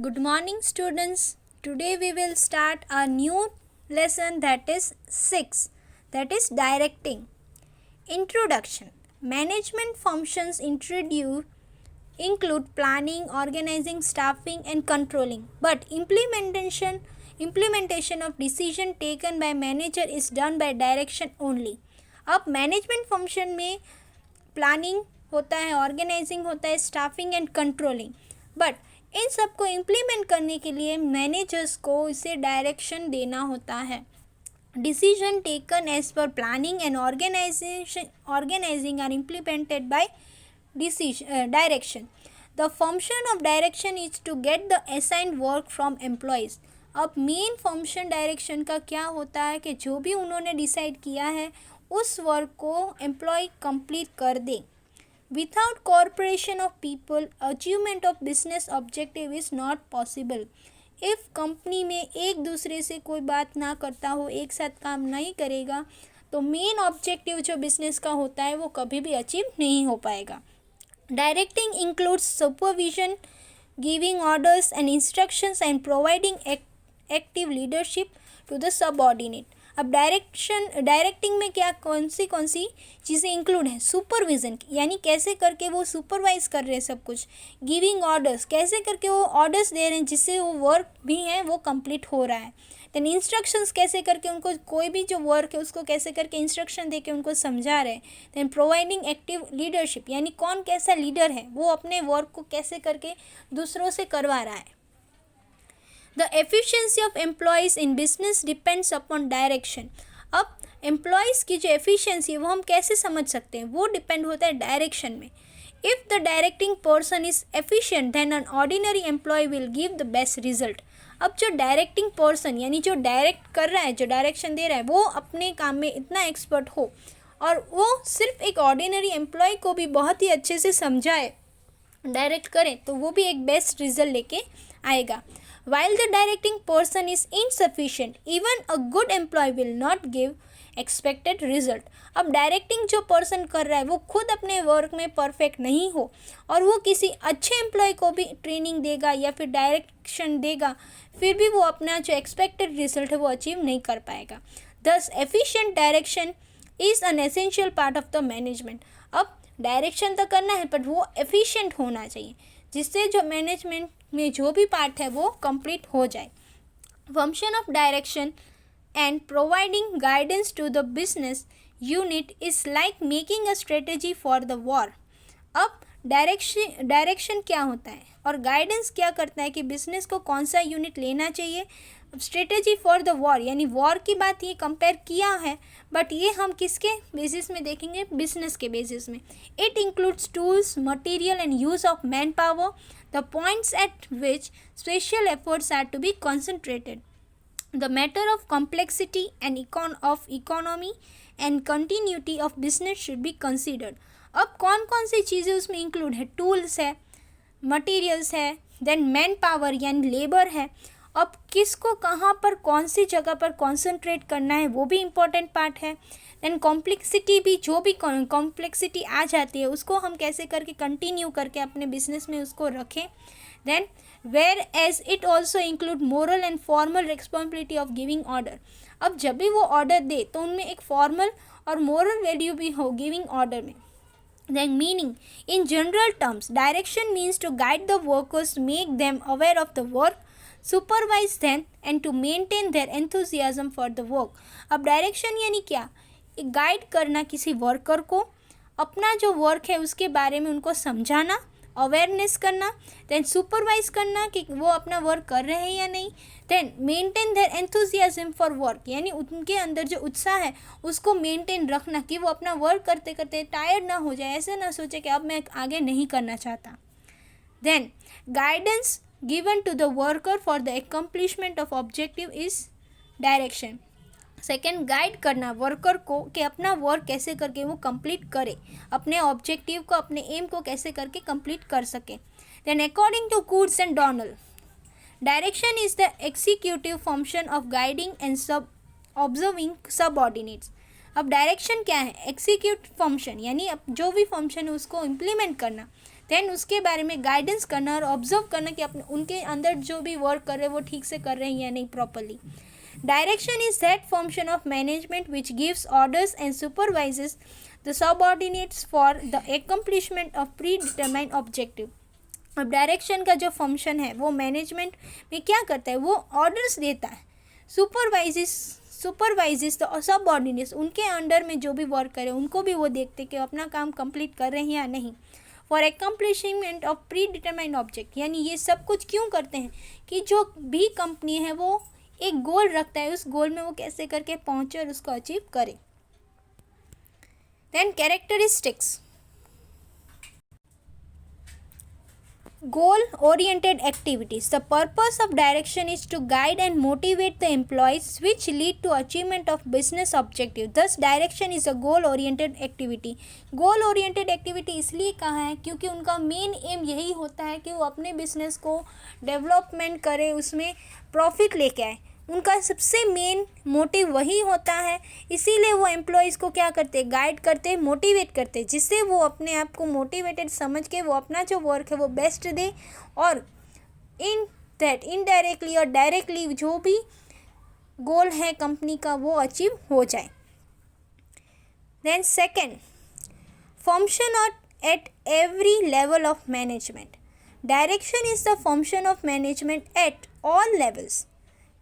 Good morning, students. Today we will start a new lesson that is 6, that is directing. Introduction. Management functions include planning, organizing, staffing and controlling. But implementation of decision taken by manager is done by direction only. अब management function में planning होता है, organising होता है, staffing and controlling, but in सब को implement करने के लिए मैनेजर्स को इसे डायरेक्शन देना होता है. Decision taken as per planning and organizing are implemented by direction. The function of direction is to get the assigned work from employees. अब मेन फंक्शन डायरेक्शन का क्या होता है कि जो भी उन्होंने डिसाइड किया है उस वर्क को एम्प्लॉय कंप्लीट कर दे. Without corporation of people achievement of business objective is not possible. If company में एक दूसरे से कोई बात ना करता हो, एक साथ काम नहीं करेगा, तो मेन ऑब्जेक्टिव जो बिजनेस का होता है वो कभी भी अचीव नहीं हो पाएगा. Directing includes supervision, giving orders and instructions and providing active leadership to the subordinate. अब डायरेक्टिंग में क्या कौन सी चीज़ें इंक्लूड हैं? सुपरविज़न, यानी कैसे करके वो सुपरवाइज कर रहे हैं सब कुछ. गिविंग ऑर्डर्स, कैसे करके वो ऑर्डर्स दे रहे हैं जिससे वो वर्क भी है वो कंप्लीट हो रहा है. देन इंस्ट्रक्शंस, कैसे करके उनको कोई भी जो वर्क है उसको कैसे करके इंस्ट्रक्शन दे के उनको समझा रहे हैं. देन प्रोवाइडिंग एक्टिव लीडरशिप, यानी कौन कैसा लीडर है, वो अपने वर्क को कैसे करके दूसरों से करवा रहा है. The efficiency of employees in business depends upon direction. अब एम्प्लॉयज़ की जो एफिशिएंसी है वो हम कैसे समझ सकते हैं? वो डिपेंड होता है डायरेक्शन में. If the directing person is efficient then an ordinary employee will give the best result. अब जो डायरेक्टिंग पर्सन यानी जो डायरेक्ट कर रहा है, जो डायरेक्शन दे रहा है, वो अपने काम में इतना एक्सपर्ट हो और वो सिर्फ एक ऑर्डिनरी एम्प्लॉय को भी बहुत ही अच्छे से समझाए, डायरेक्ट करें, तो वो भी एक बेस्ट रिजल्ट लेके आएगा. While the directing person is insufficient, even a good employee will not give expected result. अब डायरेक्टिंग जो पर्सन कर रहा है वो खुद अपने वर्क में परफेक्ट नहीं हो और वो किसी अच्छे एम्प्लॉय को भी ट्रेनिंग देगा या फिर डायरेक्शन देगा, फिर भी वो अपना जो एक्सपेक्टेड रिजल्ट है वो अचीव नहीं कर पाएगा. Thus, efficient direction is an essential part of the management. अब डायरेक्शन तो करना है बट वो एफिशिएंट होना चाहिए जिससे जो मैनेजमेंट में जो भी पार्ट है वो कंप्लीट हो जाए. Function of direction and providing guidance to the business unit is like making a strategy for the war. अब डायरेक्शन क्या होता है और गाइडेंस क्या करता है कि बिजनेस को कौन सा यूनिट लेना चाहिए. स्ट्रेटेजी फॉर द वॉर यानी वॉर की बात ये कंपेयर किया है, बट ये हम किसके बेसिस में देखेंगे? बिजनेस के बेसिस में. It includes tools, material and use of manpower, the points at which special efforts are to be concentrated. The matter of complexity and of economy and continuity of business should be considered. अब कौन कौन सी चीज़ें उसमें include है? Tools है, materials है, then man power यानी labour है. अब किसको कहाँ पर कौन सी जगह पर कॉन्सेंट्रेट करना है वो भी इम्पॉर्टेंट पार्ट है. देन कॉम्प्लेक्सिटी भी, जो भी कॉम्प्लेक्सिटी आ जाती है उसको हम कैसे करके कंटिन्यू करके अपने बिजनेस में उसको रखें. Then whereas it also include moral and formal responsibility of giving order. अब जब भी वो ऑर्डर दे तो उनमें एक फॉर्मल और मोरल वैल्यू भी हो गिविंग ऑर्डर में. Then meaning, in general terms, direction means to guide the workers, make them aware of the work, supervise them and to maintain their enthusiasm for the work. अब direction यानी क्या? Guide करना किसी worker को, अपना जो work है उसके बारे में उनको समझाना, अवेयरनेस करना, देन सुपरवाइज करना कि वो अपना वर्क कर रहे हैं या नहीं, then maintain their enthusiasm for work यानी उनके अंदर जो उत्साह है उसको मेंटेन रखना कि वो अपना वर्क करते करते टायर्ड ना हो जाए, ऐसे ना सोचे कि अब मैं आगे नहीं करना चाहता. Then guidance given to the worker for the accomplishment of objective is direction. Second, guide करना वर्कर को कि अपना वर्क कैसे करके वो कंप्लीट करे, अपने ऑब्जेक्टिव को, अपने एम को कैसे करके कंप्लीट कर सके. Then according to Koontz and Donnell, direction is the executive function of guiding and observing subordinates. अब डायरेक्शन क्या है? एग्जीक्यूट फंक्शन यानी अब जो भी फंक्शन है उसको इम्प्लीमेंट करना. देन उसके बारे में गाइडेंस करना और ऑब्जर्व करना कि अपने उनके अंदर जो भी वर्क कर रहे हैं वो ठीक से कर रहे हैं या नहीं properly. Direction is that function of management which gives orders and supervises the subordinates for the accomplishment of predetermined objective. अब डायरेक्शन का जो फंक्शन है वो मैनेजमेंट में क्या करता है, वो ऑर्डर्स देता है, सुपरवाइजेस द सबऑर्डिनेट्स, उनके अंडर में जो भी वर्क करे उनको भी वो देखते कि अपना काम कंप्लीट कर रहे हैं या नहीं. For accomplishment of pre determined object, यानी ये सब कुछ क्यों करते हैं कि जो भी कंपनी है वो एक गोल रखता है, उस गोल में वो कैसे करके पहुंचे और उसको अचीव करे. Then characteristics. Goal oriented activities. The purpose of direction is to guide and motivate the employees which lead to achievement of business objective. Thus direction is a goal oriented activity. Goal oriented activity इसलिए कहा है क्योंकि उनका main M यही होता है कि वो अपने बिजनेस को डेवलपमेंट करे, उसमें प्रॉफिट लेके आए. उनका सबसे मेन मोटिव वही होता है. इसीलिए वो एम्प्लॉयज़ को क्या करते, गाइड करते, मोटिवेट करते, जिससे वो अपने आप को मोटिवेटेड समझ के वो अपना जो वर्क है वो बेस्ट दे और इन दैट इनडायरेक्टली और डायरेक्टली जो भी गोल है कंपनी का वो अचीव हो जाए. Then second, function at every level of management. Direction is the function of management at all levels.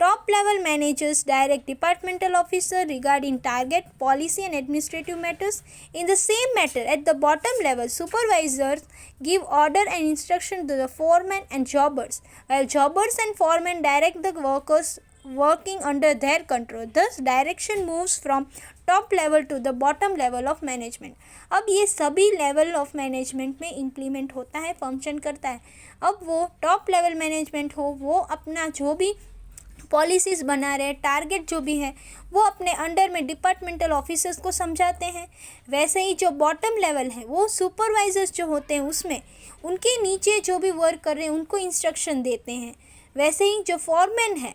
Top level managers direct departmental officer regarding target, policy and administrative matters. In the same matter, at the bottom level, supervisors give order and instruction to the foreman and jobbers, while jobbers and foremen direct the workers working under their control. Thus, direction moves from top level to the bottom level of management. अब ये सभी level of management में implement होता है, function करता है. अब वो टॉप लेवल मैनेजमेंट हो, वो अपना जो भी पॉलिसीज़ बना रहे, टारगेट जो भी है वो अपने अंडर में डिपार्टमेंटल ऑफिसर्स को समझाते हैं. वैसे ही जो बॉटम लेवल है वो सुपरवाइजर्स जो होते हैं उसमें उनके नीचे जो भी वर्क कर रहे हैं उनको इंस्ट्रक्शन देते हैं. वैसे ही जो फॉरमैन है,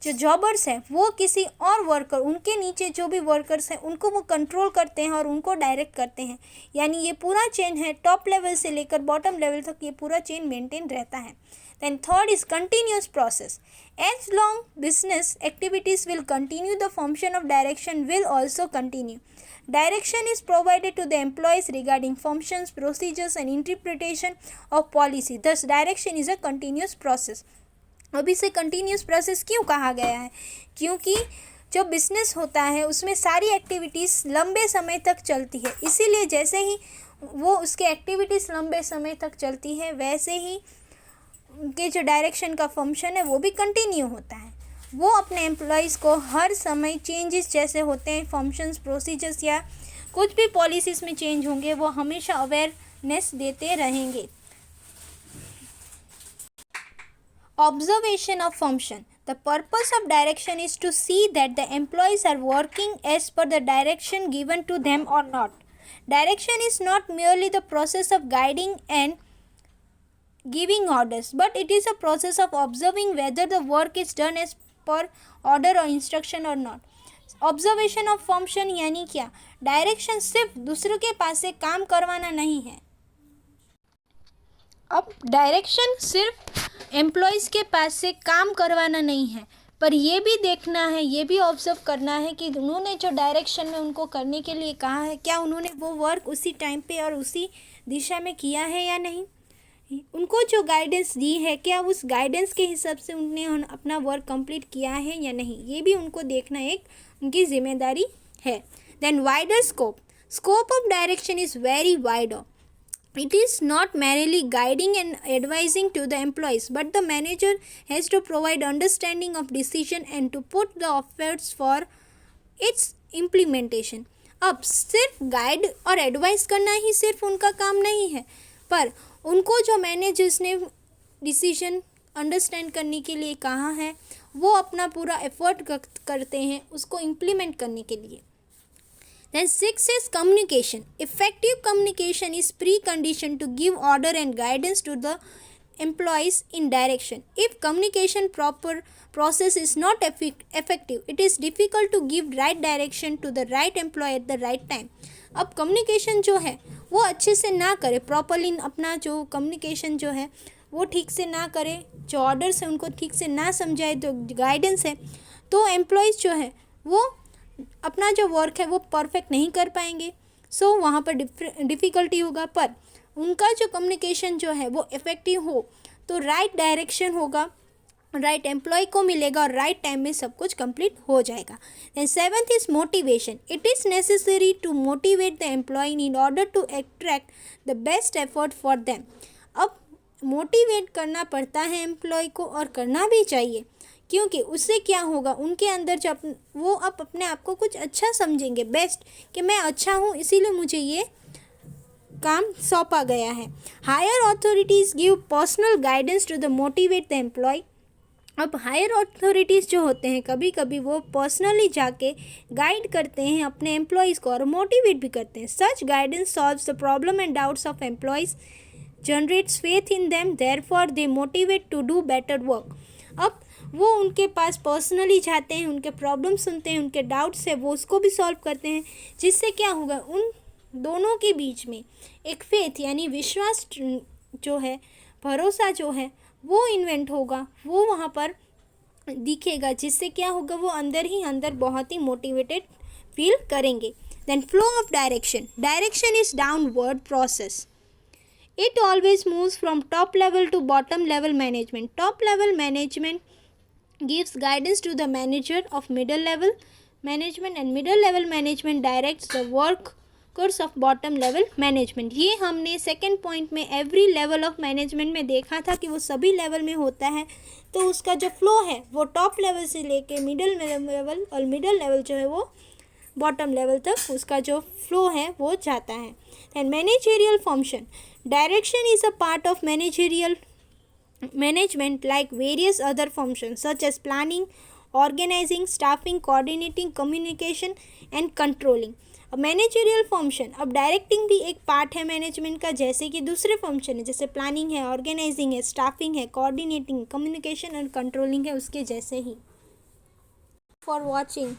जो जॉबर्स हैं, वो किसी और वर्कर, उनके नीचे जो भी वर्कर्स हैं उनको वो कंट्रोल करते हैं और उनको डायरेक्ट करते हैं. यानी ये पूरा चेन है, टॉप लेवल से लेकर बॉटम लेवल तक ये पूरा चेन मेंटेन रहता है. Then third is continuous process. As long business activities will continue, the function of direction will also continue. Direction is provided to the employees regarding functions, procedures and interpretation of policy. Thus, direction is a continuous process. अब इसे continuous process क्यों कहा गया है? क्योंकि जो business होता है उसमें सारी एक्टिविटीज़ लंबे समय तक चलती है. इसीलिए जैसे ही वो उसके एक्टिविटीज़ लंबे समय तक चलती है वैसे ही उनके जो डायरेक्शन का फंक्शन है वो भी कंटिन्यू होता है. वो अपने एम्प्लॉयज़ को हर समय चेंजेस जैसे होते हैं, फंक्शंस, प्रोसीजर्स या कुछ भी पॉलिसीज़ में चेंज होंगे, वो हमेशा अवेयरनेस देते रहेंगे. Observation of function. The purpose of direction is to see that the employees are working as per the direction given to them और not. Direction is not merely the process of guiding and giving orders, but it is a process of observing whether the work is done as per order or instruction or not. Observation of function यानी क्या, direction सिर्फ दूसरों के पास से काम करवाना नहीं है. अब डायरेक्शन सिर्फ एम्प्लॉयज़ के पास से काम करवाना नहीं है, पर ये भी देखना है, ये भी ऑब्जर्व करना है कि उन्होंने जो डायरेक्शन में उनको करने के लिए कहा है क्या उन्होंने वो वर्क उसी टाइम पे और उसी दिशा में किया है या नहीं. उनको जो गाइडेंस दी है क्या उस गाइडेंस के हिसाब से उन्होंने अपना वर्क कंप्लीट किया है या नहीं, ये भी उनको देखना एक उनकी जिम्मेदारी है. Then wider scope. Scope of direction is very wide. It is not merely guiding and advising to the employees, but the manager has to provide understanding of decision and to put the efforts for its implementation. अब सिर्फ guide और advice करना ही सिर्फ उनका काम नहीं है, पर उनको जो मैनेजर्स ने डिसीजन अंडरस्टैंड करने के लिए कहा है वो अपना पूरा एफर्ट करते हैं उसको इम्प्लीमेंट करने के लिए. Then 6 is communication. Effective communication is precondition to give order and guidance to the employees in direction. If communication process is not effective, it is difficult to give right direction to the right employee at the right time. अब communication जो है वो अच्छे से ना करे, properly अपना जो कम्युनिकेशन जो है वो ठीक से ना करे, जो ऑर्डर्स है उनको ठीक से ना समझाए, तो गाइडेंस है, तो एम्प्लॉयज़ जो है वो अपना जो वर्क है वो परफेक्ट नहीं कर पाएंगे। सो वहाँ पर डिफ़िकल्टी होगा। पर उनका जो कम्युनिकेशन जो है वो इफ़ेक्टिव हो तो राइट डायरेक्शन होगा, राइट एम्प्लॉय को मिलेगा और राइट टाइम में सब कुछ कंप्लीट हो जाएगा। Then seventh is motivation. It is necessary to motivate the employee in order to extract the best effort for them. अब मोटिवेट करना पड़ता है एम्प्लॉय को, और करना भी चाहिए, क्योंकि उससे क्या होगा, उनके अंदर जब वो अब अपने आप को कुछ अच्छा समझेंगे, बेस्ट, कि मैं अच्छा हूँ इसीलिए मुझे ये काम सौंपा गया है। Higher authorities give personal guidance to the motivate the employee. अब हायर अथॉरिटीज़ जो होते हैं कभी कभी वो पर्सनली जाके गाइड करते हैं अपने एम्प्लॉयज़ को और मोटिवेट भी करते हैं। Such guidance solves the problem and doubts of employees, generates faith in them, therefore they motivate to do better work. अब वो उनके पास पर्सनली जाते हैं, उनके प्रॉब्लम सुनते हैं, उनके डाउट्स है वो उसको भी सॉल्व करते हैं, जिससे क्या होगा, उन दोनों के बीच में एक फेथ यानी विश्वास जो है, भरोसा जो है वो इन्वेंट होगा, वो वहाँ पर दिखेगा, जिससे क्या होगा, वो अंदर ही अंदर बहुत ही मोटिवेटेड फील करेंगे। Then flow of direction. Direction is downward process. It always moves from top level to bottom level management. Top level management gives guidance to the manager of middle level management, and middle level management directs the workers of bottom level management. ये हमने second point में every level of management में देखा था कि वो सभी level में होता है, तो उसका जो फ्लो है वो टॉप लेवल से लेके मिडल लेवल, और मिडल लेवल जो है वो बॉटम लेवल तक उसका जो फ्लो है वो जाता है। And managerial function. Direction is a part of managerial management like various other functions such as planning, organizing, staffing, coordinating, communication and controlling. अब मैनेजरियल फंक्शन, अब डायरेक्टिंग भी एक पार्ट है मैनेजमेंट का, जैसे कि दूसरे फंक्शन है, जैसे प्लानिंग है, ऑर्गेनाइजिंग है, स्टाफिंग है, कोऑर्डिनेटिंग, कम्युनिकेशन और कंट्रोलिंग है उसके जैसे ही। For watching.